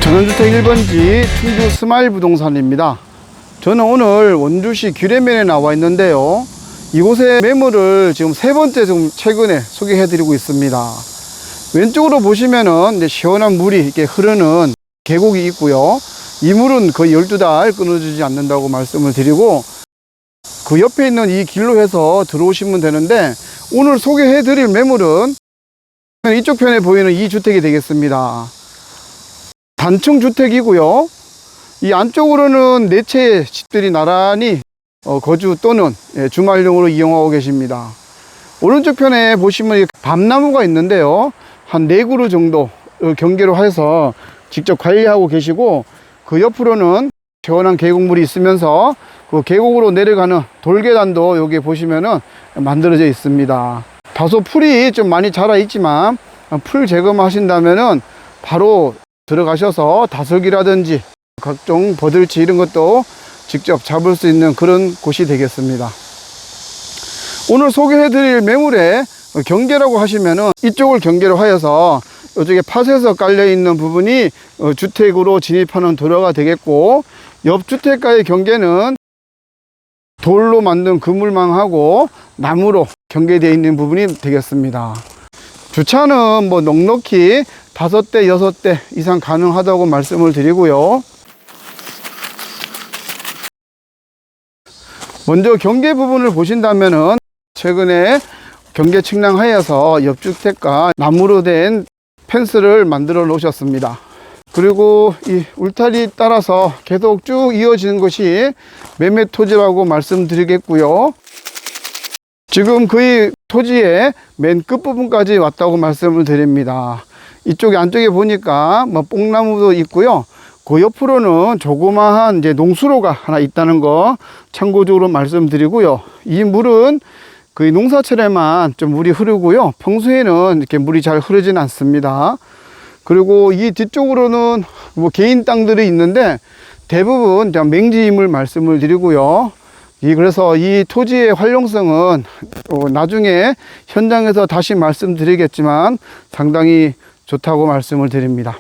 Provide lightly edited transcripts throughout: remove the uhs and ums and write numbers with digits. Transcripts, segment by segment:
전원주택 1번지 충주 스마일 부동산입니다. 저는 오늘 원주시 규례면에 나와 있는데요. 이곳의 매물을 지금 세 번째 좀 최근에 소개해 드리고 있습니다. 왼쪽으로 보시면은 시원한 물이 이렇게 흐르는 계곡이 있고요. 이 물은 거의 12달 끊어지지 않는다고 말씀을 드리고, 그 옆에 있는 이 길로 해서 들어오시면 되는데, 오늘 소개해 드릴 매물은 이쪽 편에 보이는 이 주택이 되겠습니다. 단층 주택이고요. 이 안쪽으로는 네 채의 집들이 나란히 거주 또는 주말용으로 이용하고 계십니다. 오른쪽 편에 보시면 밤나무가 있는데요. 한 4그루 정도 경계로 해서 직접 관리하고 계시고, 그 옆으로는 시원한 계곡물이 있으면서 그 계곡으로 내려가는 돌계단도 여기 보시면은 만들어져 있습니다. 다소 풀이 좀 많이 자라 있지만 풀 제거하신다면은 바로 들어가셔서 다슬기라든지 각종 버들치 이런 것도 직접 잡을 수 있는 그런 곳이 되겠습니다. 오늘 소개해 드릴 매물의 경계라고 하시면은 이쪽을 경계로 하여서 이쪽에 팥에서 깔려 있는 부분이 주택으로 진입하는 도로가 되겠고, 옆 주택가의 경계는 돌로 만든 그물망하고 나무로 경계되어 있는 부분이 되겠습니다. 주차는 뭐 넉넉히 5대, 6대 이상 가능하다고 말씀을 드리고요. 먼저 경계 부분을 보신다면은 최근에 경계 측량하여서 옆주택과 나무로 된 펜스를 만들어 놓으셨습니다. 그리고 이 울타리 따라서 계속 쭉 이어지는 것이 매매 토지라고 말씀드리겠고요. 지금 거의 토지의 맨 끝부분까지 왔다고 말씀을 드립니다. 이쪽에 안쪽에 보니까 뭐 뽕나무도 있고요. 그 옆으로는 조그마한 이제 농수로가 하나 있다는 거 참고적으로 말씀드리고요. 이 물은 거의 농사철에만 좀 물이 흐르고요. 평소에는 이렇게 물이 잘 흐르진 않습니다. 그리고 이 뒤쪽으로는 뭐 개인 땅들이 있는데 대부분 맹지임을 말씀을 드리고요. 그래서 이 토지의 활용성은 나중에 현장에서 다시 말씀드리겠지만 상당히 좋다고 말씀을 드립니다.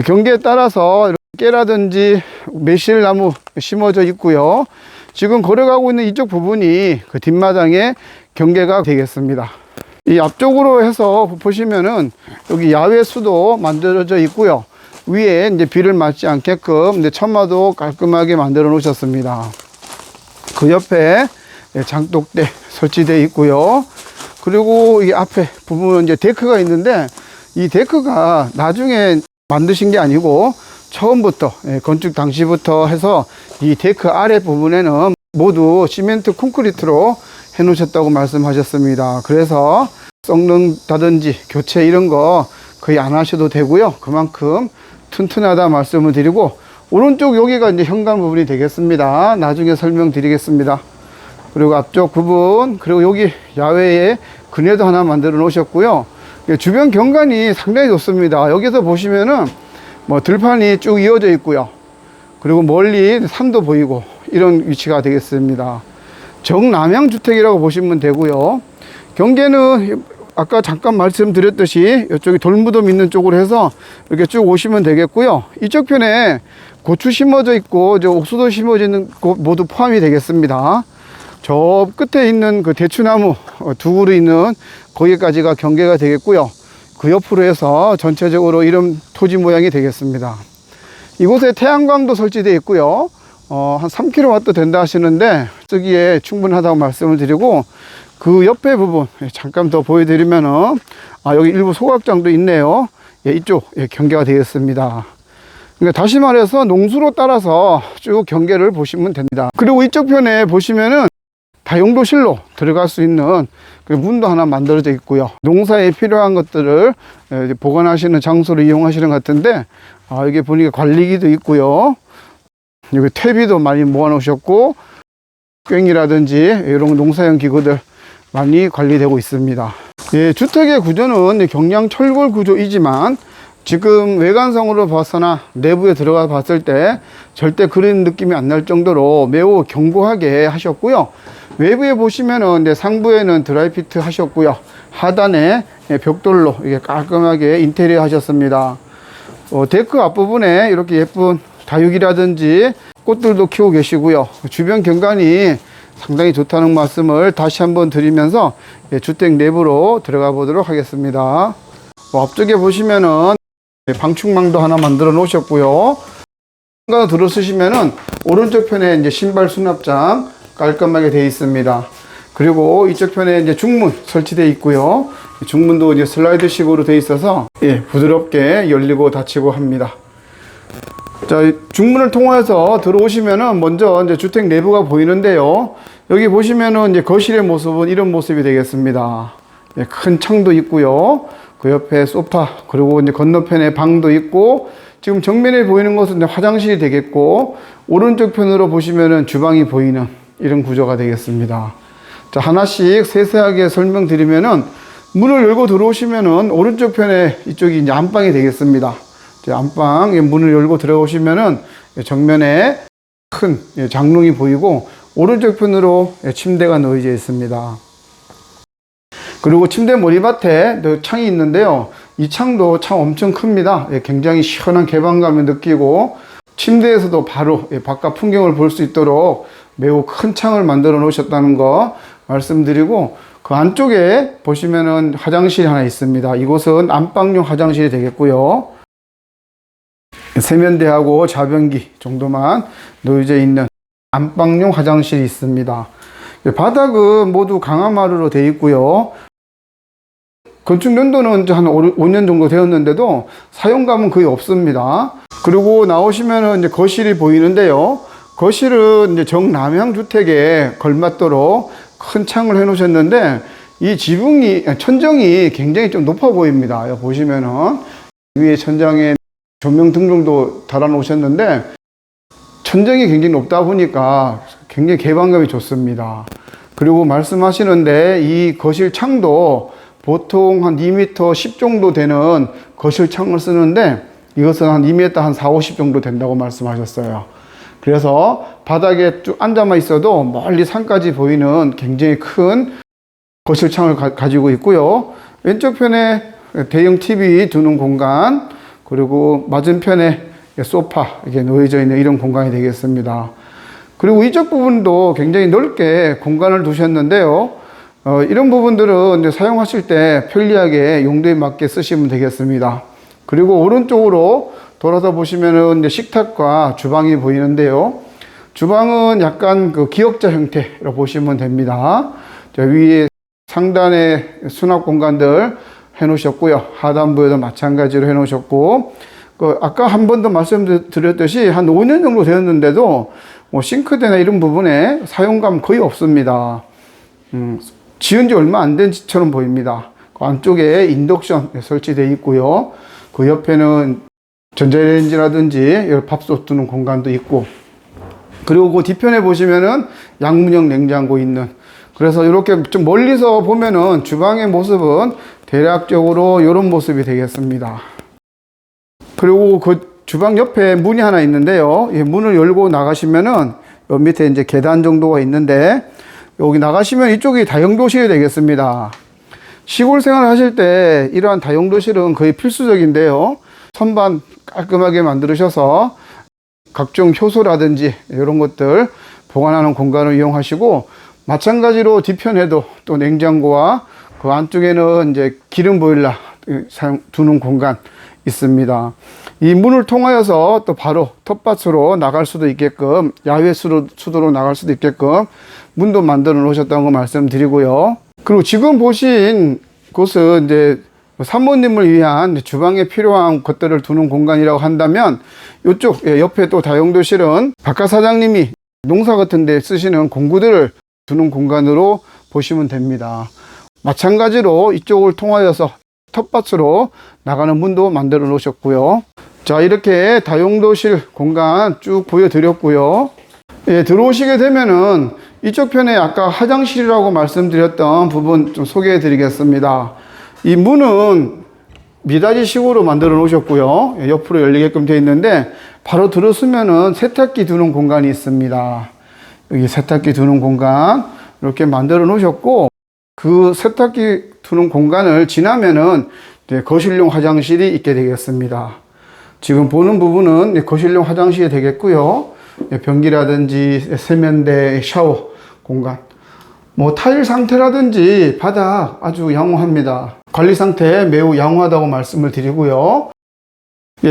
경계에 따라서 깨라든지 매실나무 심어져 있고요. 지금 걸어가고 있는 이쪽 부분이 그 뒷마당의 경계가 되겠습니다. 이 앞쪽으로 해서 보시면은 여기 야외수도 만들어져 있고요. 위에 이제 비를 맞지 않게끔 이제 천마도 깔끔하게 만들어 놓으셨습니다. 그 옆에 장독대 설치되어 있고요. 그리고 이 앞에 부분은 이제 데크가 있는데, 이 데크가 나중에 만드신 게 아니고 처음부터 건축 당시부터 해서 이 데크 아래 부분에는 모두 시멘트 콘크리트로 해 놓으셨다고 말씀하셨습니다. 그래서 썩는다든지 교체 이런 거 거의 안 하셔도 되고요. 그만큼 튼튼하다 말씀을 드리고, 오른쪽 여기가 이제 현관 부분이 되겠습니다. 나중에 설명드리겠습니다. 그리고 앞쪽 부분, 그리고 여기 야외에 그네도 하나 만들어 놓으셨고요. 주변 경관이 상당히 좋습니다. 여기서 보시면은 뭐 들판이 쭉 이어져 있고요. 그리고 멀리 산도 보이고 이런 위치가 되겠습니다. 정남향 주택이라고 보시면 되고요. 경계는 아까 잠깐 말씀드렸듯이 이쪽에 돌무덤 있는 쪽으로 해서 이렇게 쭉 오시면 되겠고요. 이쪽 편에 고추 심어져 있고 옥수수 심어져 있는 곳 모두 포함이 되겠습니다. 저 끝에 있는 그 대추나무 2그루 있는 거기까지가 경계가 되겠고요. 그 옆으로 해서 전체적으로 이런 토지 모양이 되겠습니다. 이곳에 태양광도 설치되어 있고요. 한 3kW 된다 하시는데 쓰기에 충분하다고 말씀을 드리고, 그 옆에 부분 잠깐 더 보여드리면은 여기 일부 소각장도 있네요. 이쪽 경계가 되겠습니다. 그러니까 다시 말해서 농수로 따라서 쭉 경계를 보시면 됩니다. 그리고 이쪽 편에 보시면은 다용도실로 들어갈 수 있는 그 문도 하나 만들어져 있고요. 농사에 필요한 것들을 보관하시는 장소로 이용하시는 것 같은데, 여기 보니까 관리기도 있고요. 여기 퇴비도 많이 모아 놓으셨고, 꽹이라든지 이런 농사용 기구들 많이 관리되고 있습니다. 주택의 구조는 경량 철골 구조이지만 지금 외관상으로 봐서나 내부에 들어가 봤을 때 절대 그런 느낌이 안 날 정도로 매우 견고하게 하셨고요. 외부에 보시면은 상부에는 드라이피트 하셨고요. 하단에 벽돌로 이게 깔끔하게 인테리어 하셨습니다. 데크 앞부분에 이렇게 예쁜 다육이라든지 꽃들도 키우고 계시고요. 주변 경관이 상당히 좋다는 말씀을 다시 한번 드리면서 주택 내부로 들어가 보도록 하겠습니다. 앞쪽에 보시면은 방충망도 하나 만들어 놓으셨고요. 들어서시면은 오른쪽 편에 이제 신발 수납장 깔끔하게 되어 있습니다. 그리고 이쪽 편에 이제 중문 설치되어 있고요. 중문도 이제 슬라이드식으로 되어 있어서 부드럽게 열리고 닫히고 합니다. 자, 중문을 통해서 들어오시면은 먼저 이제 주택 내부가 보이는데요. 여기 보시면은 이제 거실의 모습은 이런 모습이 되겠습니다. 큰 창도 있고요. 그 옆에 소파, 그리고 이제 건너편에 방도 있고, 지금 정면에 보이는 것은 이제 화장실이 되겠고, 오른쪽 편으로 보시면은 주방이 보이는 이런 구조가 되겠습니다. 자, 하나씩 세세하게 설명드리면은, 문을 열고 들어오시면은 오른쪽 편에 이쪽이 이제 안방이 되겠습니다. 안방 문을 열고 들어오시면은 정면에 큰 장롱이 보이고, 오른쪽 편으로 침대가 놓여져 있습니다. 그리고 침대 머리맡에 창이 있는데요. 이 창도 참 엄청 큽니다. 굉장히 시원한 개방감을 느끼고, 침대에서도 바로 바깥 풍경을 볼 수 있도록 매우 큰 창을 만들어 놓으셨다는 거 말씀드리고, 그 안쪽에 보시면은 화장실이 하나 있습니다. 이곳은 안방용 화장실이 되겠고요. 세면대하고 자변기 정도만 놓여져 있는 안방용 화장실이 있습니다. 바닥은 모두 강화마루로 되어 있고요. 건축 연도는 한 5년 정도 되었는데도 사용감은 거의 없습니다. 그리고 나오시면은 이제 거실이 보이는데요. 거실은 이제 정남향 주택에 걸맞도록 큰 창을 해 놓으셨는데, 이 천정이 굉장히 좀 높아 보입니다. 보시면은 위에 천장에 조명 등등도 달아 놓으셨는데, 천정이 굉장히 높다 보니까 굉장히 개방감이 좋습니다. 그리고 말씀하시는데 이 거실 창도 보통 한 2m 10 정도 되는 거실 창을 쓰는데, 이것은 한 2m 한 4, 50 정도 된다고 말씀하셨어요. 그래서 바닥에 쭉 앉아만 있어도 멀리 산까지 보이는 굉장히 큰 거실 창을 가지고 있고요. 왼쪽 편에 대형 TV 두는 공간, 그리고 맞은편에 소파 이렇게 놓여져 있는 이런 공간이 되겠습니다. 그리고 이쪽 부분도 굉장히 넓게 공간을 두셨는데요. 이런 부분들은 이제 사용하실 때 편리하게 용도에 맞게 쓰시면 되겠습니다. 그리고 오른쪽으로 돌아서 보시면은 이제 식탁과 주방이 보이는데요. 주방은 약간 그 기역자 형태로 보시면 됩니다. 위에 상단에 수납 공간들 해 놓으셨고요. 하단부에도 마찬가지로 해 놓으셨고, 아까 한 번 더 말씀드렸듯이 한 5년 정도 되었는데도 싱크대나 이런 부분에 사용감 거의 없습니다. 지은 지 얼마 안 된 집처럼 보입니다. 그 안쪽에 인덕션 설치되어 있고요. 그 옆에는 전자레인지라든지 밥솥 두는 공간도 있고, 그리고 그 뒤편에 보시면은 양문형 냉장고 있는, 그래서 이렇게 좀 멀리서 보면은 주방의 모습은 대략적으로 이런 모습이 되겠습니다. 그리고 그 주방 옆에 문이 하나 있는데요. 이 문을 열고 나가시면은 요 밑에 이제 계단 정도가 있는데, 여기 나가시면 이쪽이 다용도실이 되겠습니다. 시골 생활 하실 때 이러한 다용도실은 거의 필수적인데요. 선반 깔끔하게 만드셔서 각종 효소라든지 이런 것들 보관하는 공간을 이용하시고, 마찬가지로 뒤편에도 또 냉장고와 그 안쪽에는 이제 기름 보일러 두는 공간 있습니다. 이 문을 통하여서 또 바로 텃밭으로 나갈 수도 있게끔, 야외 수도로 나갈 수도 있게끔 문도 만들어 놓으셨다는 거 말씀드리고요. 그리고 지금 보신 곳은 이제 사모님을 위한 주방에 필요한 것들을 두는 공간이라고 한다면, 이쪽 옆에 또 다용도실은 바깥 사장님이 농사 같은 데 쓰시는 공구들을 두는 공간으로 보시면 됩니다. 마찬가지로 이쪽을 통하여서 텃밭으로 나가는 문도 만들어 놓으셨고요. 자, 이렇게 다용도실 공간 쭉 보여드렸고요. 들어오시게 되면은 이쪽 편에 아까 화장실이라고 말씀드렸던 부분 좀 소개해 드리겠습니다. 이 문은 미닫이식으로 만들어 놓으셨고요. 옆으로 열리게끔 되어 있는데, 바로 들어서면은 세탁기 두는 공간이 있습니다. 여기 세탁기 두는 공간 이렇게 만들어 놓으셨고, 그 세탁기 두는 공간을 지나면은 거실용 화장실이 있게 되겠습니다. 지금 보는 부분은 거실용 화장실이 되겠고요. 변기라든지 세면대, 샤워 공간, 뭐 타일 상태라든지 바닥 아주 양호합니다. 관리 상태 매우 양호하다고 말씀을 드리고요.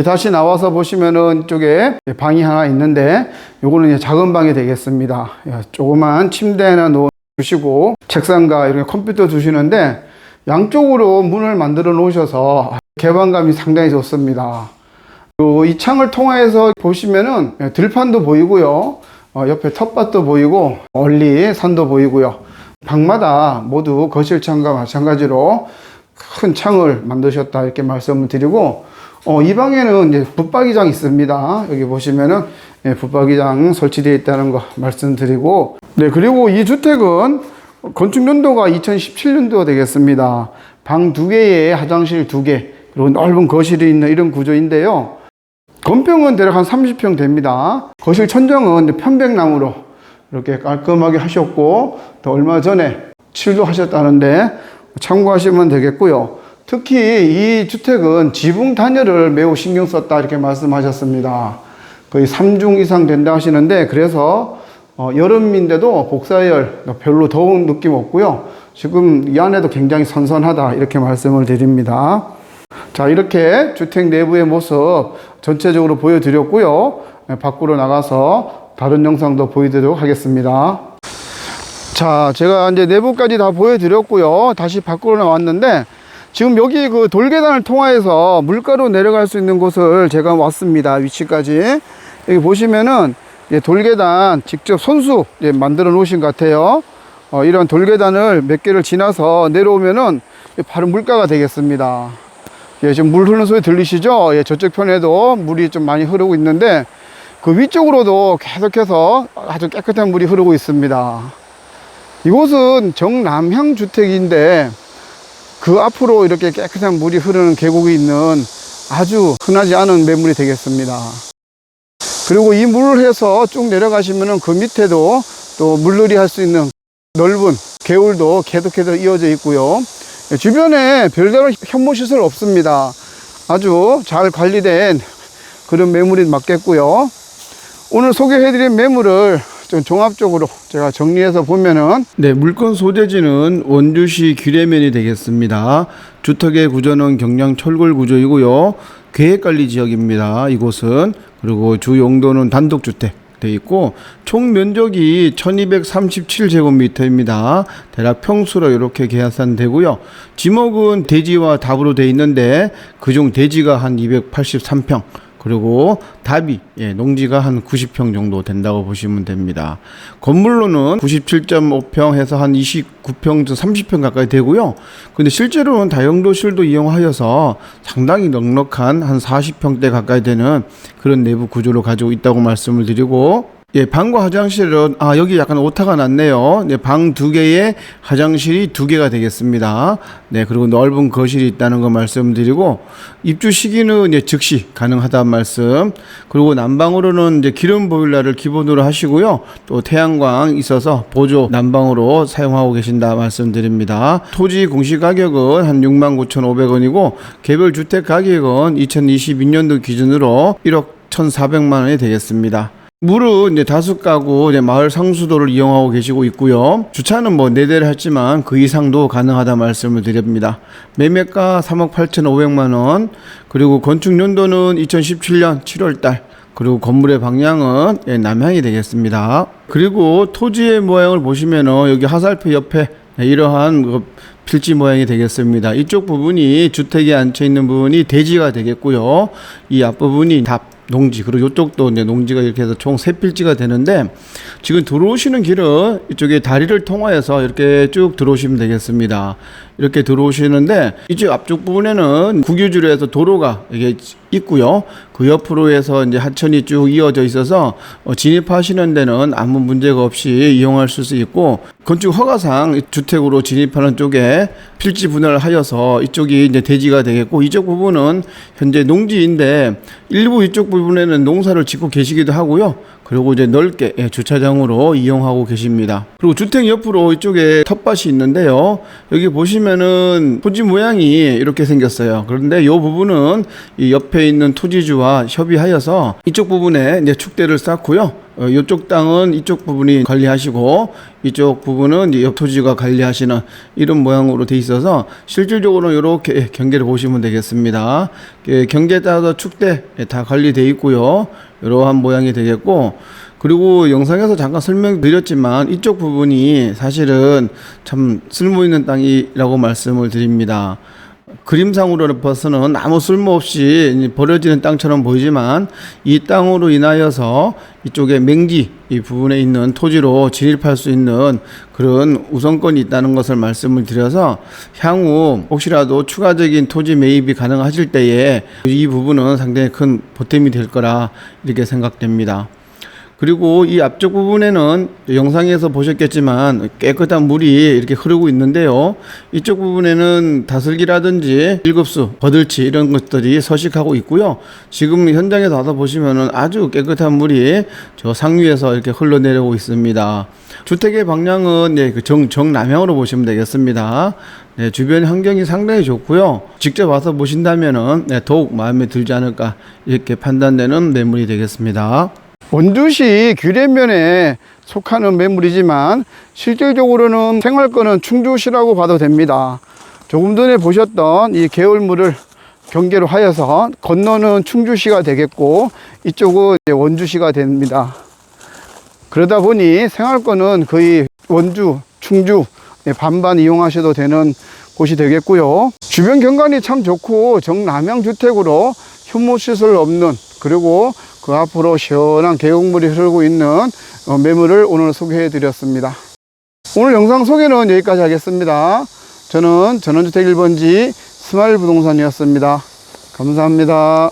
다시 나와서 보시면은 이쪽에 방이 하나 있는데 요거는 작은 방이 되겠습니다. 조그만 침대 하나 놓으시고 책상과 이렇게 컴퓨터 두시는데 양쪽으로 문을 만들어 놓으셔서 개방감이 상당히 좋습니다. 이 창을 통해서 보시면은 들판도 보이고요. 옆에 텃밭도 보이고 멀리 산도 보이고요. 방마다 모두 거실창과 마찬가지로 큰 창을 만드셨다 이렇게 말씀을 드리고, 이 방에는 이제 붙박이장 있습니다. 여기 보시면은 붙박이장 설치되어 있다는 거 말씀드리고, 네, 그리고 이 주택은 건축 연도가 2017년도가 되겠습니다. 방 2개에 화장실 2개, 그리고 넓은 거실이 있는 이런 구조인데요. 건평은 대략 한 30평 됩니다. 거실 천정은 편백나무로 이렇게 깔끔하게 하셨고, 또 얼마 전에 칠도 하셨다는데 참고하시면 되겠고요. 특히 이 주택은 지붕 단열을 매우 신경 썼다 이렇게 말씀하셨습니다. 거의 3중 이상 된다 하시는데, 그래서 여름인데도 복사열 별로 더운 느낌 없고요. 지금 이 안에도 굉장히 선선하다 이렇게 말씀을 드립니다. 자, 이렇게 주택 내부의 모습 전체적으로 보여드렸고요. 밖으로 나가서 다른 영상도 보여드리도록 하겠습니다. 자, 제가 이제 내부까지 다 보여드렸고요. 다시 밖으로 나왔는데, 지금 여기 그 돌계단을 통해서 물가로 내려갈 수 있는 곳을 제가 왔습니다. 위치까지. 여기 보시면은 돌계단 직접 손수 만들어 놓으신 것 같아요. 이런 돌계단을 몇 개를 지나서 내려오면은 바로 물가가 되겠습니다. 지금 물 흐르는 소리 들리시죠? 저쪽 편에도 물이 좀 많이 흐르고 있는데, 그 위쪽으로도 계속해서 아주 깨끗한 물이 흐르고 있습니다. 이곳은 정남향 주택인데, 그 앞으로 이렇게 깨끗한 물이 흐르는 계곡이 있는 아주 흔하지 않은 매물이 되겠습니다. 그리고 이 물을 해서 쭉 내려가시면은 그 밑에도 또 물놀이 할 수 있는 넓은 개울도 계속해서 이어져 있고요. 주변에 별다른 현모시설 없습니다. 아주 잘 관리된 그런 매물이 맞겠고요. 오늘 소개해드린 매물을 좀 종합적으로 제가 정리해서 보면은, 네, 물건 소재지는 원주시 규례면이 되겠습니다. 주택의 구조는 경량 철골 구조이고요. 계획관리 지역입니다. 이곳은. 그리고 주 용도는 단독주택 되어 있고, 총 면적이 1237제곱미터입니다. 대략 평수로 이렇게 계산되고요. 지목은 대지와 답으로 되어 있는데, 그중 대지가 한 283평, 그리고 답이 농지가 한 90평 정도 된다고 보시면 됩니다. 건물로는 97.5평 해서 한 29평, 30평 가까이 되고요. 근데 실제로는 다용도실도 이용하여서 상당히 넉넉한 한 40평대 가까이 되는 그런 내부 구조를 가지고 있다고 말씀을 드리고, 방과 화장실은, 여기 약간 오타가 났네요. 방 2개에 화장실이 2개가 되겠습니다. 네, 그리고 넓은 거실이 있다는 거 말씀드리고, 입주 시기는 즉시 가능하다는 말씀. 그리고 난방으로는 기름 보일러를 기본으로 하시고요. 또 태양광 있어서 보조 난방으로 사용하고 계신다 말씀드립니다. 토지 공시 가격은 한 69,500원이고, 개별 주택 가격은 2022년도 기준으로 1억 1,400만 원이 되겠습니다. 물은 다수 가구 마을 상수도를 이용하고 계시고 있고요. 주차는 4대를 했지만 그 이상도 가능하다 말씀을 드립니다. 매매가 3억 8,500만 원, 그리고 건축 연도는 2017년 7월달, 그리고 건물의 방향은 남향이 되겠습니다. 그리고 토지의 모양을 보시면은 여기 화살표 옆에 이러한 필지 모양이 되겠습니다. 이쪽 부분이 주택에 앉혀 있는 부분이 대지가 되겠고요. 이 앞부분이 답, 농지, 그리고 이쪽도 농지가 이렇게 해서 총 3필지가 되는데, 지금 들어오시는 길은 이쪽에 다리를 통하여서 이렇게 쭉 들어오시면 되겠습니다. 이렇게 들어오시는데, 이쪽 앞쪽 부분에는 국유지로 해서 도로가 이게 있고요. 그 옆으로 해서 하천이 쭉 이어져 있어서 진입하시는 데는 아무 문제가 없이 이용할 수 있고, 건축 허가상 주택으로 진입하는 쪽에 필지 분할을 하여서 이쪽이 대지가 되겠고, 이쪽 부분은 현재 농지인데 일부 이쪽 부분에는 농사를 짓고 계시기도 하고요. 그리고 이제 넓게 주차장으로 이용하고 계십니다. 그리고 주택 옆으로 이쪽에 텃밭이 있는데요. 여기 보시면은 토지 모양이 이렇게 생겼어요. 그런데 이 부분은 이 옆에 있는 토지주와 협의하여서 이쪽 부분에 이제 축대를 쌓고요. 이쪽 땅은 이쪽 부분이 관리하시고 이쪽 부분은 이제 옆 토지가 관리하시는 이런 모양으로 돼 있어서 실질적으로는 이렇게 경계를 보시면 되겠습니다. 경계에 따라서 축대 다 관리되어 있고요. 이러한 모양이 되겠고, 그리고 영상에서 잠깐 설명드렸지만 이쪽 부분이 사실은 참 쓸모 있는 땅이라고 말씀을 드립니다. 그림상으로 봐서는 아무 쓸모없이 버려지는 땅처럼 보이지만 이 땅으로 인하여서 이쪽에 맹지 이 부분에 있는 토지로 진입할 수 있는 그런 우선권이 있다는 것을 말씀을 드려서 향후 혹시라도 추가적인 토지 매입이 가능하실 때에 이 부분은 상당히 큰 보탬이 될 거라 이렇게 생각됩니다. 그리고 이 앞쪽 부분에는 영상에서 보셨겠지만 깨끗한 물이 이렇게 흐르고 있는데요. 이쪽 부분에는 다슬기라든지 일급수, 버들치 이런 것들이 서식하고 있고요. 지금 현장에서 와서 보시면은 아주 깨끗한 물이 저 상류에서 이렇게 흘러내리고 있습니다. 주택의 방향은 정남향으로 보시면 되겠습니다. 네, 주변 환경이 상당히 좋고요. 직접 와서 보신다면은 더욱 마음에 들지 않을까 이렇게 판단되는 매물이 되겠습니다. 원주시 규례면에 속하는 매물이지만 실질적으로는 생활권은 충주시라고 봐도 됩니다. 조금 전에 보셨던 이 개울물을 경계로 하여서 건너는 충주시가 되겠고 이쪽은 이제 원주시가 됩니다. 그러다 보니 생활권은 거의 원주, 충주 반반 이용하셔도 되는 곳이 되겠고요. 주변 경관이 참 좋고 정남향 주택으로 흠모시설 없는, 그리고 그 앞으로 시원한 계곡물이 흐르고 있는 매물을 오늘 소개해 드렸습니다. 오늘 영상 소개는 여기까지 하겠습니다. 저는 전원주택 1번지 스마일 부동산이었습니다. 감사합니다.